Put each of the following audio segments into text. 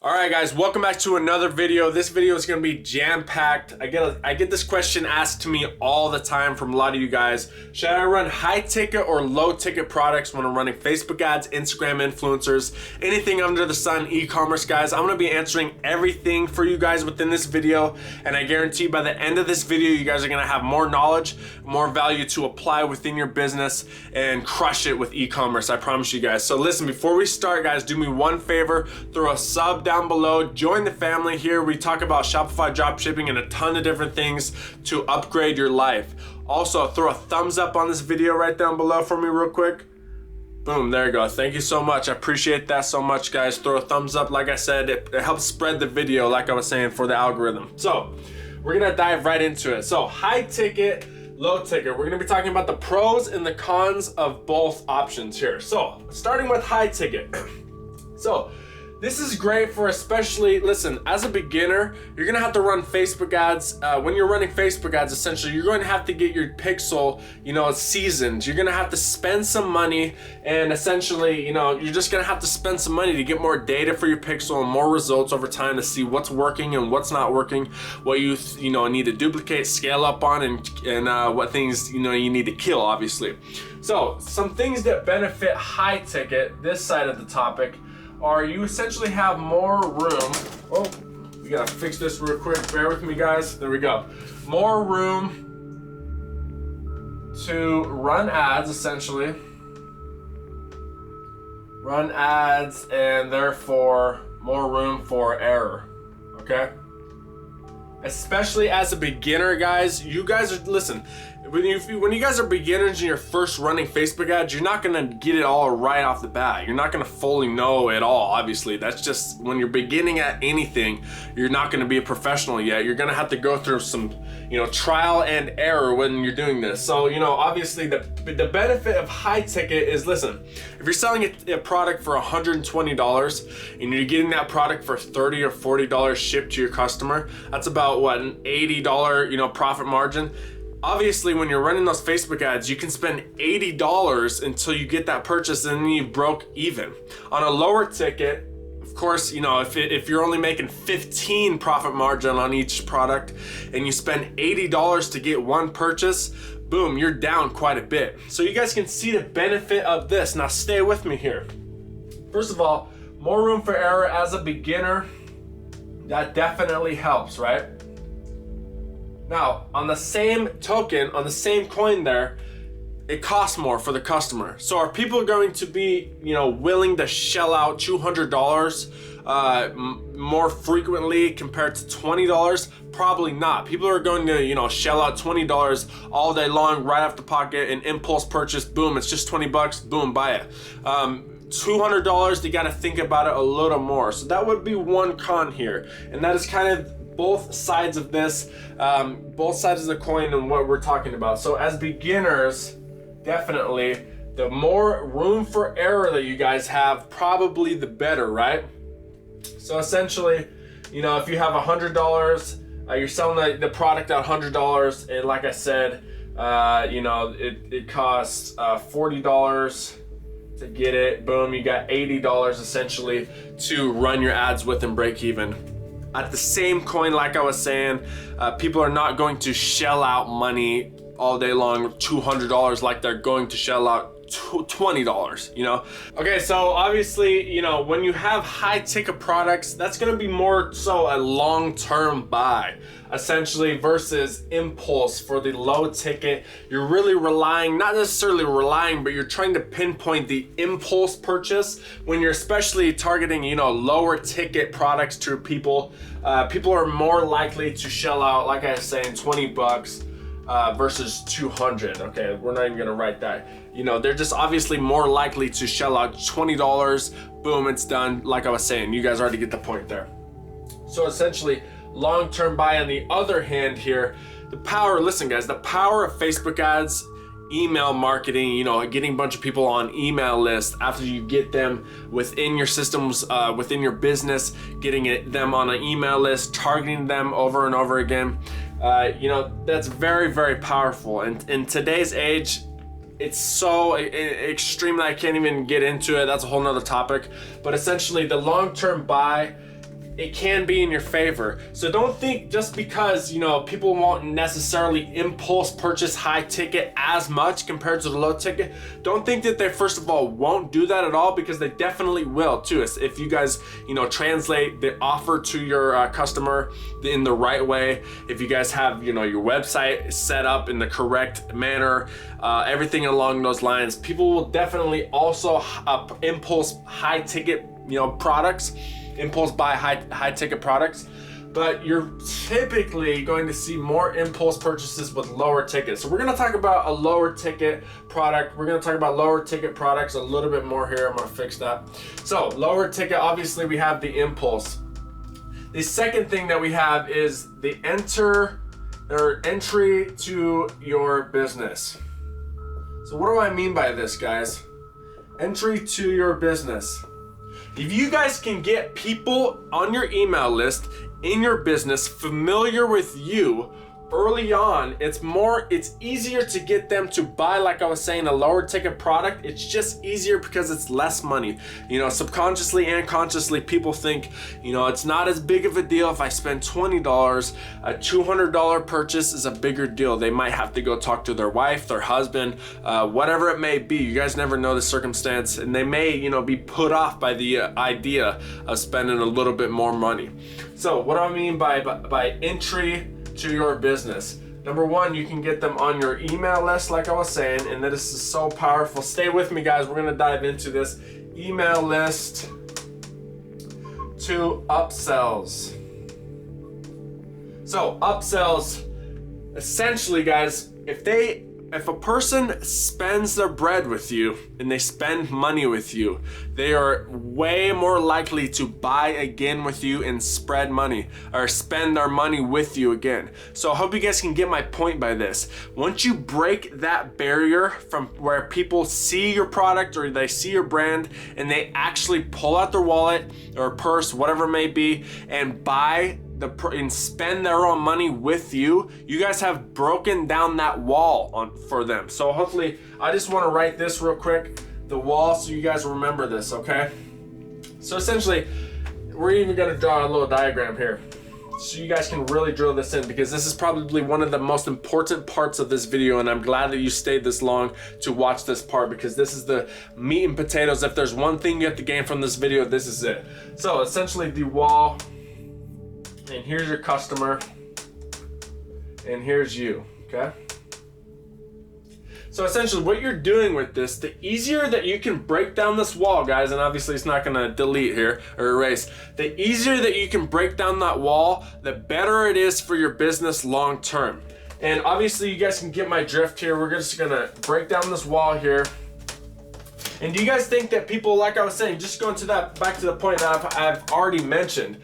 All right, guys, welcome back to another video. This video is going to be jam-packed. I get this question asked to me all the time from a lot of you guys. Should I run high-ticket or low-ticket products when I'm running Facebook ads, Instagram influencers, anything under the sun, e-commerce, guys? I'm going to be answering everything for you guys within this video, and I guarantee by the end of this video, you guys are going to have more knowledge, more value to apply within your business and crush it with e-commerce. I promise you guys. So listen, before we start, guys, do me one favor, throw a sub down below, join the family here. We talk about Shopify Dropshipping and a ton of different things to upgrade your life. Also, throw a thumbs up on this video right down below for me real quick. Boom, there you go. Thank you so much. I appreciate that so much, guys. Throw a thumbs up. Like I said, it helps spread the video, like I was saying, for the algorithm. So we're gonna dive right into it. So high ticket, low ticket. We're gonna be talking about the pros and the cons of both options here. So starting with high ticket. So this is great for especially, listen, as a beginner, you're gonna have to run Facebook ads. When you're running Facebook ads, essentially, you're going to have to get your pixel, seasoned. You're gonna have to spend some money, and essentially, you're just gonna have to spend some money to get more data for your pixel and more results over time to see what's working and what's not working, what you need to duplicate, scale up on, and what things you need to kill, obviously. So some things that benefit high ticket, this side of the topic, are you essentially have more room. Oh, we gotta fix this real quick. Bear with me, guys. There we go. More room to run ads, essentially. Run ads, and therefore more room for error. Okay? Especially as a beginner, guys. You guys are, listen, when you guys are beginners and you're first running Facebook ads, you're not gonna get it all right off the bat. You're not gonna fully know it all, obviously. That's just, when you're beginning at anything, you're not gonna be a professional yet. You're gonna have to go through some, trial and error when you're doing this. So, obviously the benefit of high ticket is, listen, if you're selling a product for $120 and you're getting that product for $30 or $40 shipped to your customer, that's about what, an $80, profit margin. Obviously, when you're running those Facebook ads, you can spend $80 until you get that purchase, and then you broke even. On a lower ticket, of course, if you're only making 15 profit margin on each product and you spend $80 to get one purchase, boom, you're down quite a bit. So you guys can see the benefit of this. Now stay with me here. First of all, more room for error as a beginner, that definitely helps, right? Now, on the same token, on the same coin there, it costs more for the customer. So are people going to be, willing to shell out $200 more frequently compared to $20? Probably not. People are going to, shell out $20 all day long, right off the pocket, an impulse purchase, boom, it's just $20, boom, buy it. $200, you gotta think about it a little more. So that would be one con here. And that is kind of both sides of this, both sides of the coin and what we're talking about. So as beginners, definitely, the more room for error that you guys have, probably the better, right? So essentially, if you have $100, you're selling the product at $100, and like I said, it costs $40 to get it. Boom, you got $80 essentially to run your ads with and break even. At the same coin, like I was saying, people are not going to shell out money all day long, $200, like they're going to shell out $20, Okay, so obviously, when you have high ticket products, that's gonna be more so a long-term buy, essentially, versus impulse for the low ticket. You're really relying, not necessarily relying, but you're trying to pinpoint the impulse purchase when you're especially targeting, lower ticket products to people. People are more likely to shell out, like I was saying, $20 versus 200. Okay, we're not even gonna write that. They're just obviously more likely to shell out $20. Boom, it's done. Like I was saying, you guys already get the point there. So essentially, long-term buy. On the other hand here, the power, listen guys, the power of Facebook ads, email marketing, getting a bunch of people on email lists after you get them within your systems, within your business, getting them on an email list, targeting them over and over again. That's very, very powerful. And in today's age, it's so extreme that I can't even get into it. That's a whole nother topic. But essentially, the long-term buy it can be in your favor. So don't think just because, you know, people won't necessarily impulse purchase high ticket as much compared to the low ticket, don't think that they first of all won't do that at all, because they definitely will too. If you guys, you know, translate the offer to your customer in the right way, if you guys have, you know, your website set up in the correct manner, everything along those lines, people will definitely also impulse high ticket, you know, products, impulse buy high ticket products. But you're typically going to see more impulse purchases with lower tickets. So we're gonna talk about a lower ticket product. We're gonna talk about lower ticket products a little bit more here. I'm gonna fix that. So lower ticket, obviously we have the impulse. The second thing that we have is the entry to your business. So what do I mean by this, guys? Entry to your business. If you guys can get people on your email list in your business familiar with you early on, it's easier to get them to buy, like I was saying, a lower ticket product. It's just easier because it's less money. You know, subconsciously and consciously, people think, you know, it's not as big of a deal if I spend $20. A $200 purchase is a bigger deal. They might have to go talk to their wife, their husband, whatever it may be. You guys never know the circumstance, and they may, you know, be put off by the idea of spending a little bit more money. So what do I mean by entry to your business? Number one, you can get them on your email list, like I was saying, and this is so powerful. Stay with me, guys. We're gonna dive into this. Email list to upsells. So upsells, essentially, guys, if a person spends their bread with you and they spend money with you, they are way more likely to buy again with you and spread money, or spend their money with you again. So I hope you guys can get my point by this. Once you break that barrier from where people see your product or they see your brand and they actually pull out their wallet or purse, whatever it may be, and buy and spend their own money with you, you guys have broken down that wall for them. So hopefully, I just want to write this real quick, the wall, so you guys remember this, okay? So essentially, we're even going to draw a little diagram here so you guys can really drill this in, because this is probably one of the most important parts of this video, and I'm glad that you stayed this long to watch this part, because this is the meat and potatoes. If there's one thing you have to gain from this video, this is it. So essentially, the wall, and here's your customer, and here's you, okay? So essentially what you're doing with this, the easier that you can break down this wall, guys, and obviously it's not gonna delete here or erase, the easier that you can break down that wall, the better it is for your business long term. And obviously you guys can get my drift here. We're just gonna break down this wall here. And do you guys think that people, like I was saying, just going to that, back to the point that I've already mentioned,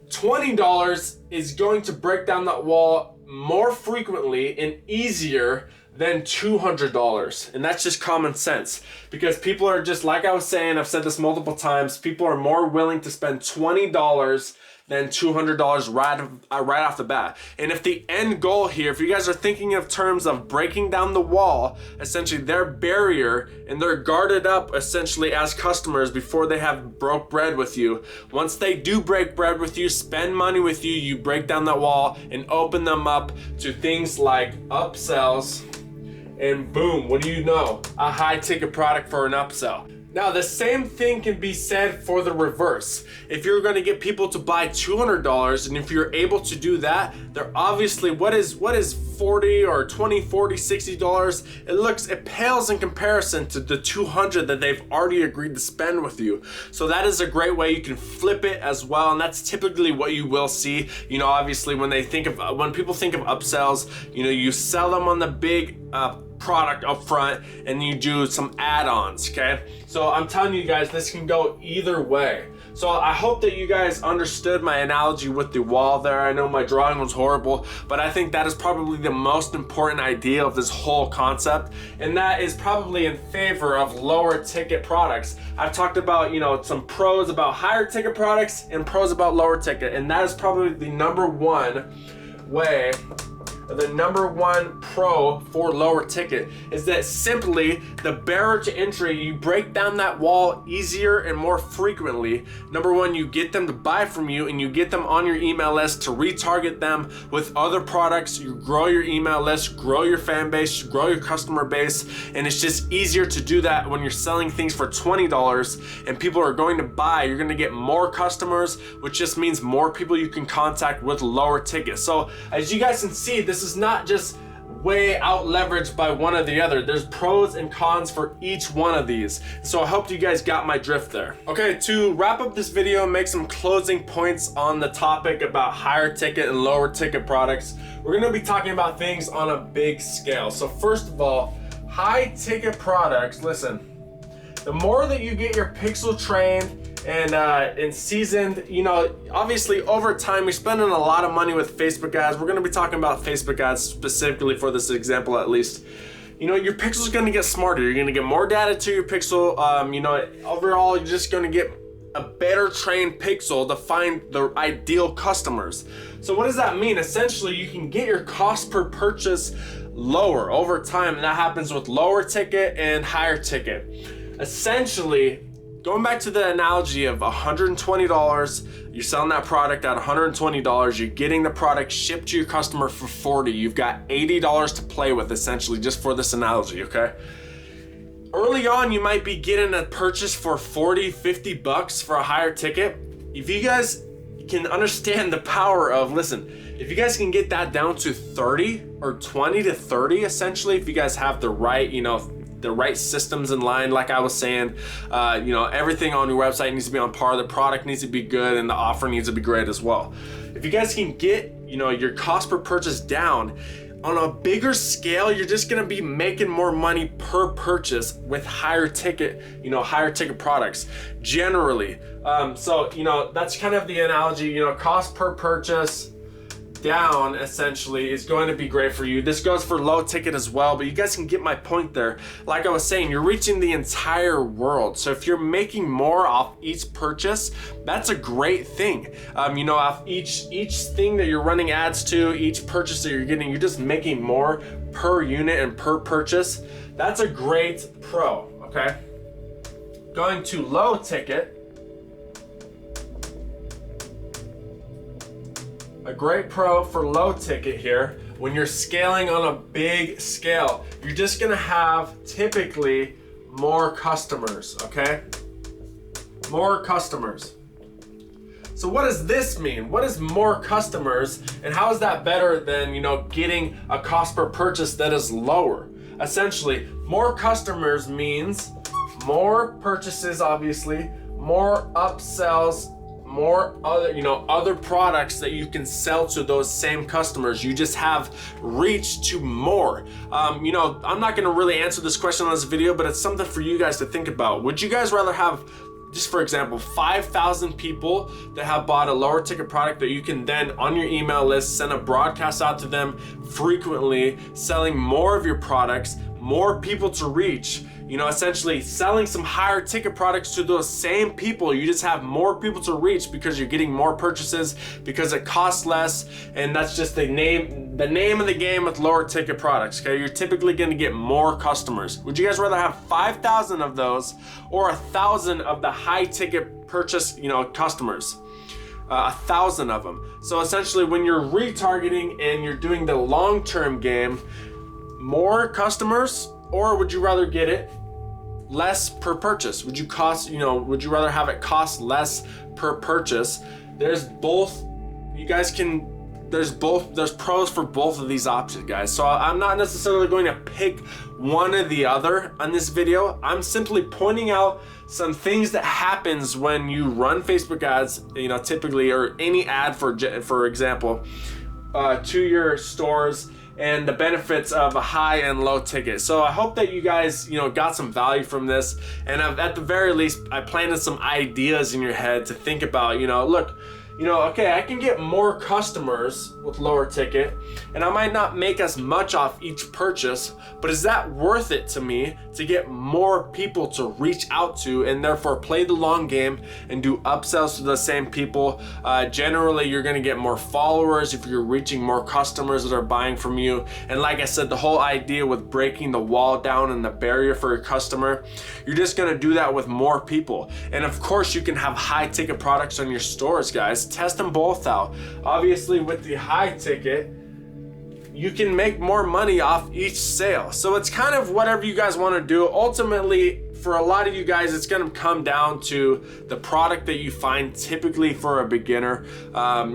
$20 is going to break down that wall more frequently and easier than $200. And that's just common sense, because people are just, like I was saying, I've said this multiple times, people are more willing to spend $20 than $200 right off the bat. And if the end goal here, if you guys are thinking of terms of breaking down the wall, essentially their barrier, and they're guarded up essentially as customers before they have broke bread with you. Once they do break bread with you, spend money with you, you break down that wall and open them up to things like upsells, and boom, what do you know? A high ticket product for an upsell. Now, the same thing can be said for the reverse. If you're going to get people to buy $200, and if you're able to do that, they're obviously, what is 40 or 20, 40, $60? It pales in comparison to the $200 that they've already agreed to spend with you. So that is a great way you can flip it as well, and that's typically what you will see. You know, obviously when people think of upsells, you know, you sell them on the big product up front and you do some add-ons, okay? So I'm telling you guys, this can go either way. So I hope that you guys understood my analogy with the wall there. I know my drawing was horrible, but I think that is probably the most important idea of this whole concept, and that is probably in favor of lower ticket products. I've talked about, you know, some pros about higher ticket products and pros about lower ticket, and that is probably the number one way the number one pro for lower ticket is that simply the barrier to entry, you break down that wall easier and more frequently. Number one, you get them to buy from you and you get them on your email list to retarget them with other products. You grow your email list, grow your fan base, grow your customer base, and it's just easier to do that when you're selling things for $20 and people are going to buy. You're going to get more customers, which just means more people you can contact with lower tickets. So as you guys can see, this is not just way out leveraged by one or the other. There's pros and cons for each one of these. So I hope you guys got my drift there. Okay, to wrap up this video and make some closing points on the topic about higher ticket and lower ticket products, we're gonna be talking about things on a big scale. So first of all, high ticket products, listen, the more that you get your pixel trained and seasoned, you know, obviously over time you're spending a lot of money with Facebook ads. We're going to be talking about Facebook ads specifically for this example at least. You know, your pixel's going to get smarter. You're going to get more data to your pixel. You know, overall you're just going to get a better trained pixel to find the ideal customers. So what does that mean? Essentially, you can get your cost per purchase lower over time, and that happens with lower ticket and higher ticket. Essentially, going back to the analogy of $120, you're selling that product at $120, you're getting the product shipped to your customer for $40. You've got $80 to play with, essentially, just for this analogy, okay? Early on, you might be getting a purchase for $40-50 for a higher ticket. If you guys can understand the power of, listen, if you guys can get that down to 30 or 20 to 30, essentially, if you guys have the right, you know, the right systems in line, like I was saying, you know, everything on your website needs to be on par, the product needs to be good, and the offer needs to be great as well. If you guys can get, you know, your cost per purchase down, on a bigger scale, you're just gonna be making more money per purchase with higher ticket, you know, higher ticket products, generally. So, you know, that's kind of the analogy, you know, cost per purchase down essentially is going to be great for you. This goes for low ticket as well, but you guys can get my point there. Like I was saying, you're reaching the entire world. So if you're making more off each purchase, that's a great thing. You know, off each thing that you're running ads to, each purchase that you're getting, you're just making more per unit and per purchase. That's a great pro, okay? Going to low ticket, a great pro for low ticket here, when you're scaling on a big scale, you're just gonna have typically more customers, okay? More customers. So what does this mean? What is more customers, and how is that better than, you know, getting a cost per purchase that is lower? Essentially, more customers means more purchases, obviously, more upsells, more other, you know, other products that you can sell to those same customers. You just have reach to more. You know, I'm not gonna really answer this question on this video, but it's something for you guys to think about. Would you guys rather have, just for example, 5,000 people that have bought a lower ticket product that you can then on your email list send a broadcast out to them frequently, selling more of your products, more people to reach, you know, essentially selling some higher ticket products to those same people? You just have more people to reach because you're getting more purchases, because it costs less, and that's just the name of the game with lower ticket products, okay? You're typically gonna get more customers. Would you guys rather have 5,000 of those or 1,000 of the high ticket purchase, you know, customers? 1,000 of them. So essentially, when you're retargeting and you're doing the long-term game, more customers, or would you rather get it less per purchase? Would you rather have it cost less per purchase? There's both. You guys can, there's pros for both of these options, guys. So I'm not necessarily going to pick one or the other on this video. I'm simply pointing out some things that happens when you run Facebook ads, you know, typically, or any ad for example, to your stores, and the benefits of a high and low ticket. So I hope that you guys, you know, got some value from this, and at the very least, I planted some ideas in your head to think about. You know, look, you know, okay, I can get more customers with lower ticket and I might not make as much off each purchase, but is that worth it to me to get more people to reach out to and therefore play the long game and do upsells to the same people? Generally, you're gonna get more followers if you're reaching more customers that are buying from you. And like I said, the whole idea with breaking the wall down and the barrier for your customer, you're just gonna do that with more people. And of course, you can have high ticket products on your stores, guys. Test them both out. Obviously, with the high ticket, you can make more money off each sale. So it's kind of whatever you guys want to do. Ultimately, for a lot of you guys, it's going to come down to the product that you find. Typically for a beginner,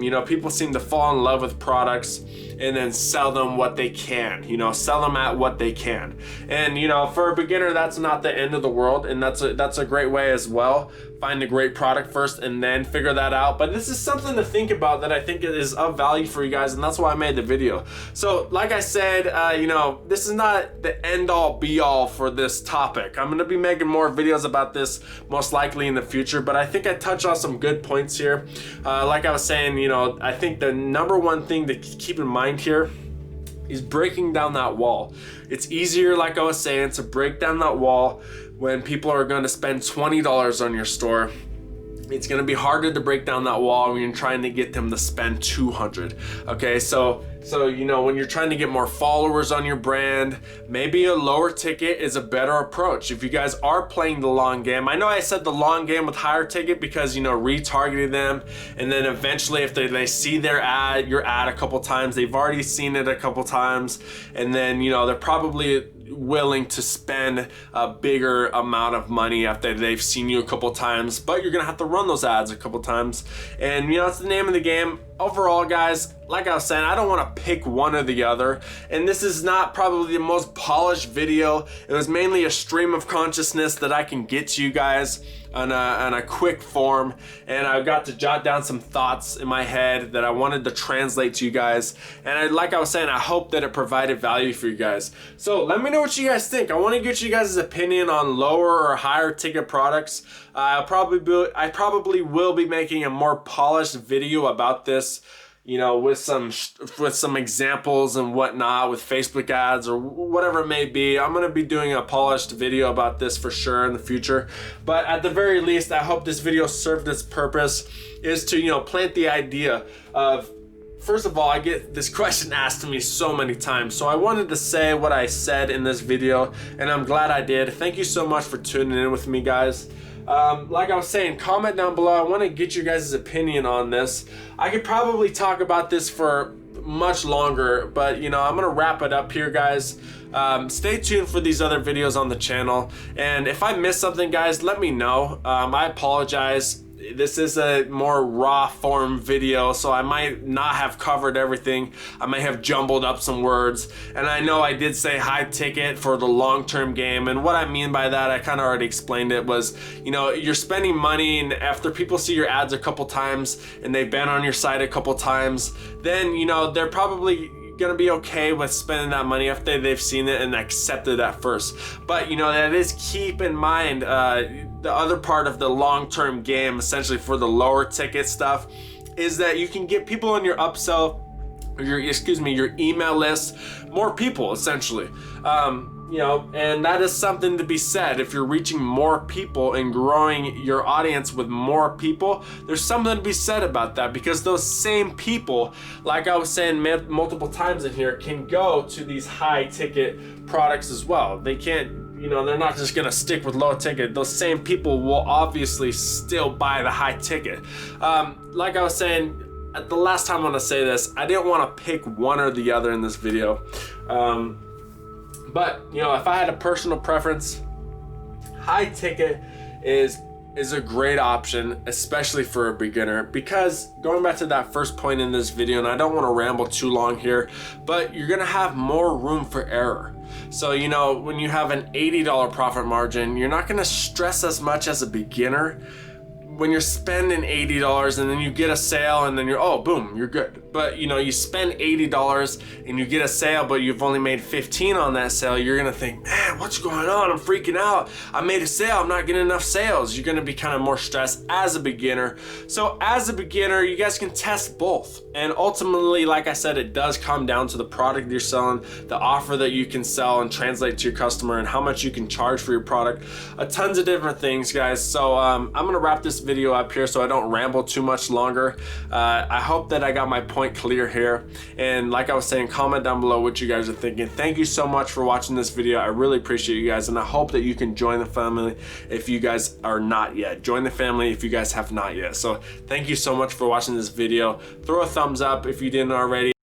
you know, people seem to fall in love with products and then sell them what they can, you know, sell them at what they can. And, you know, for a beginner, that's not the end of the world. And that's a great way as well. Find a great product first and then figure that out. But this is something to think about that I think is of value for you guys, and that's why I made the video. So like I said, you know, this is not the end all be all for this topic. I'm gonna be making more videos about this most likely in the future, but I think I touched on some good points here. Like I was saying, you know, I think the number one thing to keep in mind here is breaking down that wall. It's easier, like I was saying, to break down that wall when people are going to spend $20 on your store. It's going to be harder to break down that wall when you're trying to get them to spend $200. Okay, so you know, when you're trying to get more followers on your brand, maybe a lower ticket is a better approach. If you guys are playing the long game, I know I said the long game with higher ticket because, you know, retargeting them, and then eventually if they see your ad a couple times, they've already seen it a couple times, and then, you know, they're probably willing to spend a bigger amount of money after they've seen you a couple times, but you're gonna have to run those ads a couple times. And, you know, it's the name of the game. Overall, guys, like I was saying, I don't want to pick one or the other, and this is not probably the most polished video. It was mainly a stream of consciousness that I can get to you guys on a quick form, and I got to jot down some thoughts in my head that I wanted to translate to you guys. And like I was saying, I hope that it provided value for you guys. So let me know what you guys think. I want to get you guys' opinion on lower or higher ticket products. I probably will be making a more polished video about this, you know, with some examples and whatnot, with Facebook ads or whatever it may be. I'm gonna be doing a polished video about this for sure in the future. But at the very least, I hope this video served its purpose, is to, you know, plant the idea of, first of all, I get this question asked to me so many times, so I wanted to say what I said in this video, and I'm glad I did. Thank you so much for tuning in with me, guys. Like I was saying, comment down below. I want to get your guys' opinion on this. I could probably talk about this for much longer, but, you know, I'm gonna wrap it up here, guys. Stay tuned for these other videos on the channel, and if I missed something, guys, let me know. I apologize. This is a more raw form video, so I might not have covered everything. I might have jumbled up some words, and I know I did say high ticket for the long-term game, and what I mean by that, I kind of already explained it, was, you know, you're spending money, and after people see your ads a couple times and they've been on your site a couple times, then, you know, they're probably gonna be okay with spending that money after they've seen it and accepted at first. But, you know, that is, keep in mind, the other part of the long-term game, essentially for the lower ticket stuff, is that you can get people on your upsell, or your email list, more people essentially. You know, and that is something to be said. If you're reaching more people and growing your audience with more people, there's something to be said about that, because those same people, like I was saying multiple times in here, can go to these high ticket products as well. They can't, you know, they're not just gonna stick with low ticket. Those same people will obviously still buy the high ticket. Like I was saying, the last time I'm gonna say this, I didn't want to pick one or the other in this video. But, you know, if I had a personal preference, high ticket is a great option, especially for a beginner, because going back to that first point in this video, and I don't want to ramble too long here, but you're gonna have more room for error. So, you know, when you have an $80 profit margin, you're not gonna stress as much as a beginner, when you're spending $80 and then you get a sale and then you're, oh, boom, you're good. But you know, you spend $80 and you get a sale, but you've only made 15 on that sale, you're gonna think, man, what's going on? I'm freaking out. I made a sale, I'm not getting enough sales. You're gonna be kind of more stressed as a beginner. So as a beginner, you guys can test both. And ultimately, like I said, it does come down to the product you're selling, the offer that you can sell and translate to your customer, and how much you can charge for your product. Tons of different things, guys. So I'm gonna wrap this video up here so I don't ramble too much longer. I hope that I got my point clear here. And like I was saying, comment down below what you guys are thinking. Thank you so much for watching this video. I really appreciate you guys, and I hope that you can join the family if you guys are not yet. Join the family if you guys have not yet. So thank you so much for watching this video. Throw a thumbs up if you didn't already.